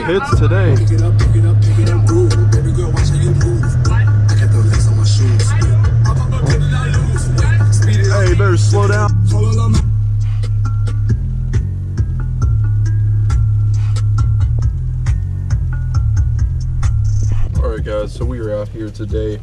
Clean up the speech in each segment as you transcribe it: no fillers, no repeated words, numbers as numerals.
hits today. Hey, you better slow down. Alright guys, so we are out here today.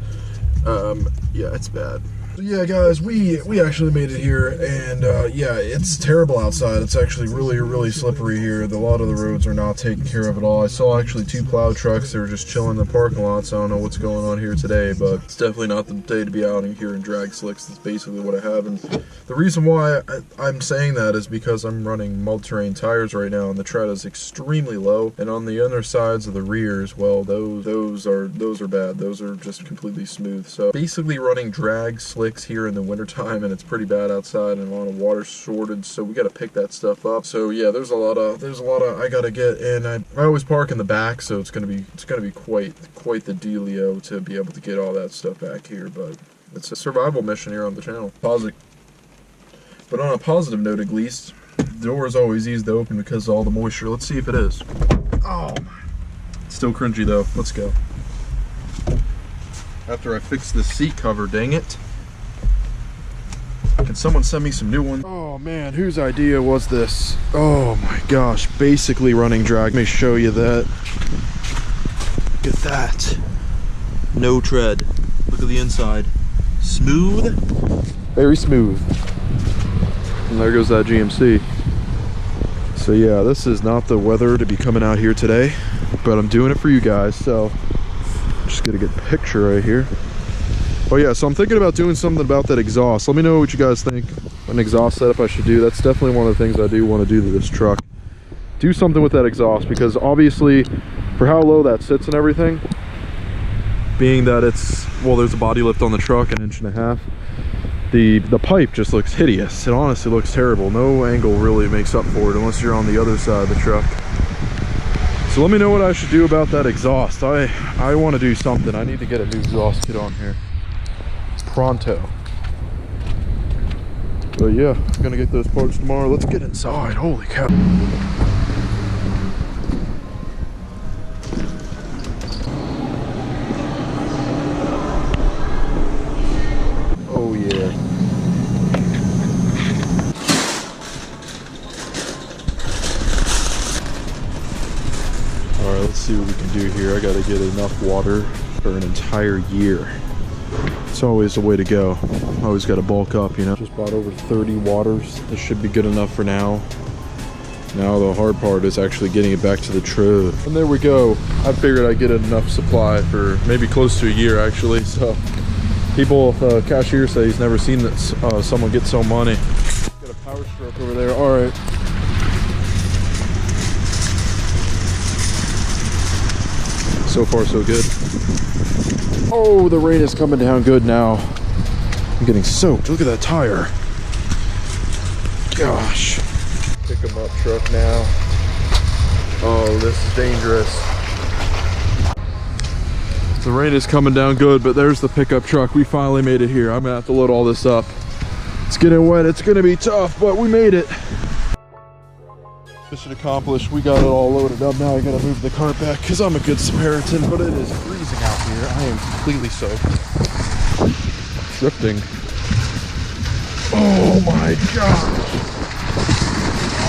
Yeah, it's bad. So yeah guys, we actually made it here, and yeah, it's terrible outside. It's actually really slippery here. A lot of the roads are not taken care of at all. I saw actually 2 plow trucks that were just chilling in the parking lot, so I don't know what's going on here today, but it's definitely not the day to be out here in drag slicks. That's basically what I have, and the reason why I'm saying that is because I'm running mud terrain tires right now, and the tread is extremely low, and on the undersides of the rears, well, those are bad. Those are just completely smooth. So basically running drag slicks here in the wintertime, and it's pretty bad outside, and a lot of water shortage, so we got to pick that stuff up. So yeah, there's a lot of I gotta get in. I always park in the back, so it's gonna be quite the dealio to be able to get all that stuff back here, but it's a survival mission here on the channel. But on a positive note, at least, the door is always easy to open because of all the moisture. Let's see if it is. Oh my. Still cringy though. Let's go. After I fix the seat cover, dang it. Can someone send me some new ones? Oh man, whose idea was this? Oh my gosh, basically running drag. Let me show you that. Look at that. No tread. Look at the inside. Smooth. Very smooth. And there goes that GMC. So yeah, this is not the weather to be coming out here today, but I'm doing it for you guys, so just get a good picture right here. Oh yeah, so I'm thinking about doing something about that exhaust. Let me know what you guys think. An exhaust setup I should do. That's definitely one of the things I do want to do to this truck. Do something with that exhaust, because obviously for how low that sits and everything, being that it's, well, there's a body lift on the truck, 1.5 inches, the pipe just looks hideous. It honestly looks terrible. No angle really makes up for it unless you're on the other side of the truck. So let me know what I should do about that exhaust. I want to do something. I need to get a new exhaust kit on here pronto. But yeah, I'm gonna get those parts tomorrow. Let's get inside. Holy cow. Oh yeah. Alright, let's see what we can do here. I gotta get enough water for an entire year. It's always the way to go. Always got to bulk up, you know. Just bought over 30 waters. This should be good enough for now. Now the hard part is actually getting it back to the truck. And there we go. I figured I'd get enough supply for maybe close to a year actually. So people, cashier says he's never seen that someone get so money. Got a power stroke over there. All right. So far so good. Oh, the rain is coming down good now. I'm getting soaked. Look at that tire. Gosh. Pick them up truck now. Oh, this is dangerous. The rain is coming down good, but there's the pickup truck. We finally made it here. I'm gonna have to load all this up. It's getting wet. It's gonna be tough, but we made it. Mission accomplished. We got it all loaded up. Now I gotta move the cart back because I'm a good Samaritan, but it is freezing out here. I am completely soaked. Drifting. Oh my god.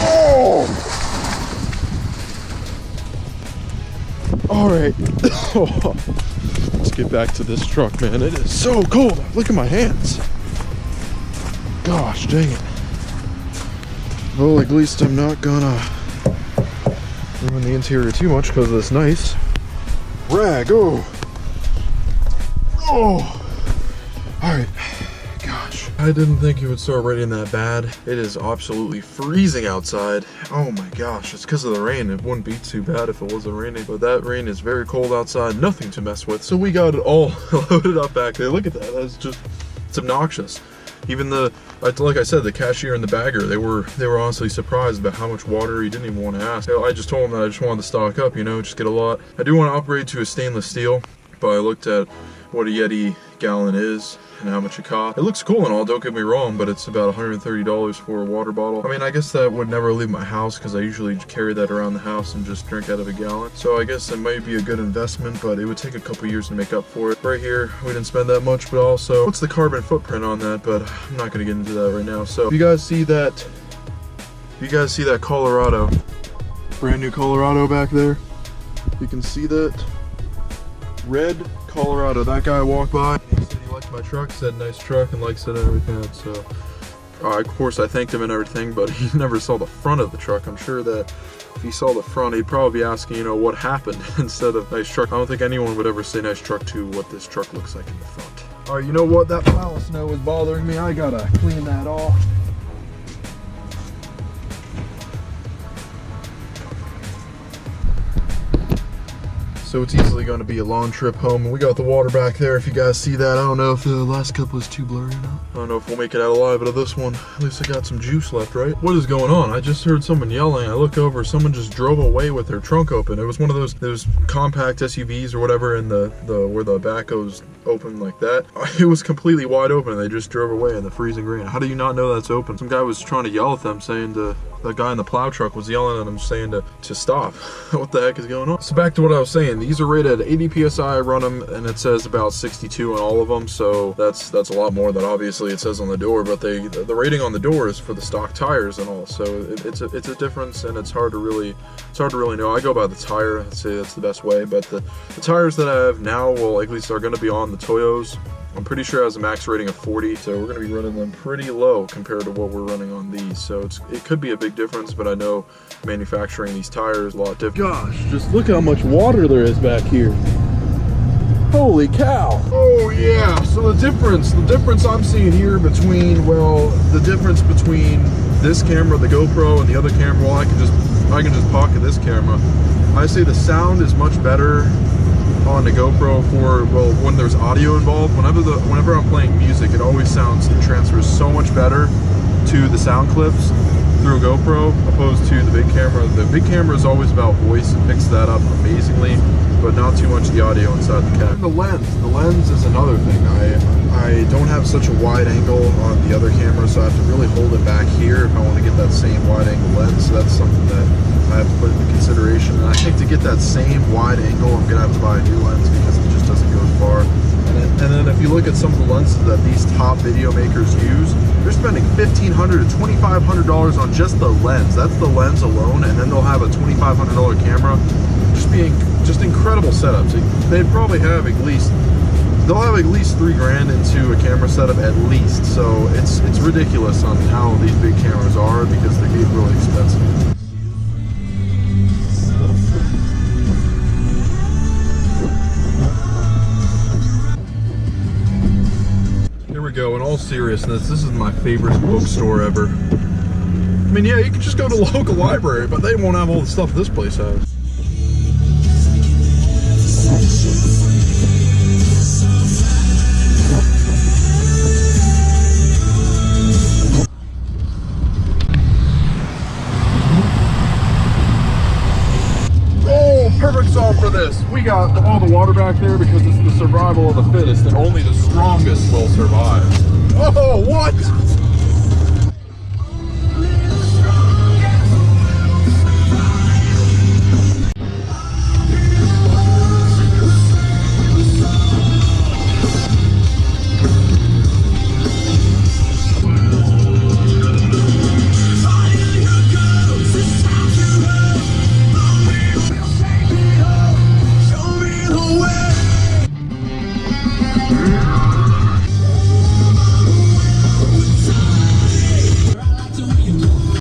Oh. All right. Let's get back to this truck, man. It is so cold. Look at my hands. Gosh, dang it. Well, at least I'm not gonna ruin the interior too much because of this nice rag. Oh, all right. Gosh, I didn't think it would start raining that bad. It is absolutely freezing outside. Oh my gosh, it's because of the rain. It wouldn't be too bad if it wasn't raining, but that rain is very cold outside. Nothing to mess with. So we got it all loaded up back there. Look at that. That's just, it's obnoxious. Even like I said, the cashier and the bagger, they were honestly surprised about how much water. He didn't even want to ask. I just told him that I just wanted to stock up, you know, just get a lot. I do want to upgrade to a stainless steel, but I looked at what a Yeti gallon is, and how much it cost. It looks cool and all, don't get me wrong, but it's about $130 for a water bottle. I mean, I guess that would never leave my house because I usually carry that around the house and just drink out of a gallon. So I guess it might be a good investment, but it would take a couple years to make up for it. Right here, we didn't spend that much, but also, what's the carbon footprint on that? But I'm not gonna get into that right now. So, if you guys see that Colorado, brand new Colorado back there, you can see that red Colorado. That guy walked by, he said he liked my truck, said nice truck, and likes it and everything. So of course I thanked him and everything, but he never saw the front of the truck. I'm sure that if he saw the front, he'd probably be asking, you know, what happened instead of nice truck. I don't think anyone would ever say nice truck to what this truck looks like in the front. All right, you know what? That pile of snow is bothering me. I gotta clean that off. So it's easily going to be a long trip home, and we got the water back there if you guys see that. I don't know if the last couple is too blurry or not. I don't know if we'll make it out alive, but of this one, at least I got some juice left, right? What is going on? I just heard someone yelling. I look over, someone just drove away with their trunk open. It was one of those compact SUVs or whatever, and where the back goes open like that. It was completely wide open, and they just drove away in the freezing rain. How do you not know that's open? Some guy was trying to yell at them, saying the guy in the plow truck was yelling at him, saying to stop. What the heck is going on? So back to what I was saying. These are rated 80 PSI. I run them, and it says about 62 on all of them. So that's a lot more than obviously it says on the door. But the rating on the door is for the stock tires and all. So it's a difference, and it's hard to really know. I go by the tire. I'd say that's the best way. But the tires that I have now will at least are going to be on the Toyos. I'm pretty sure it has a max rating of 40, so we're going to be running them pretty low compared to what we're running on these. So it could be a big difference, but I know manufacturing these tires is a lot different. Gosh, just look how much water there is back here. Holy cow. Oh yeah, so the difference I'm seeing here between, well, the difference between this camera, the GoPro, and the other camera, well, I can just pocket this camera. I say the sound is much better on the GoPro for, well, when there's audio involved. Whenever I'm playing music, it always transfers so much better to the sound clips through a GoPro opposed to the big camera. The big camera is always about voice. It picks that up amazingly, but not too much of the audio inside the camera. And the lens is another thing. I don't have such a wide angle on the other camera, so I have to really hold it back here if I want to get that same wide angle lens. So that's something that I have to put into consideration. And I think to get that same wide angle, I'm gonna have to buy a new lens because it just doesn't go as far. And then if you look at some of the lenses that these top video makers use, they're spending $1,500 to $2,500 on just the lens. That's the lens alone, and then they'll have a $2,500 camera. Just incredible setups. They'd probably have they'll have at least $3,000 into a camera setup at least. So it's ridiculous on how these big cameras are because they get really expensive. Here we go. In all seriousness, this is my favorite bookstore ever. I mean, yeah, you can just go to the local library, but they won't have all the stuff this place has. Perfect song for this. We got all the water back there because it's the survival of the fittest, and only the strongest will survive. Oh, what?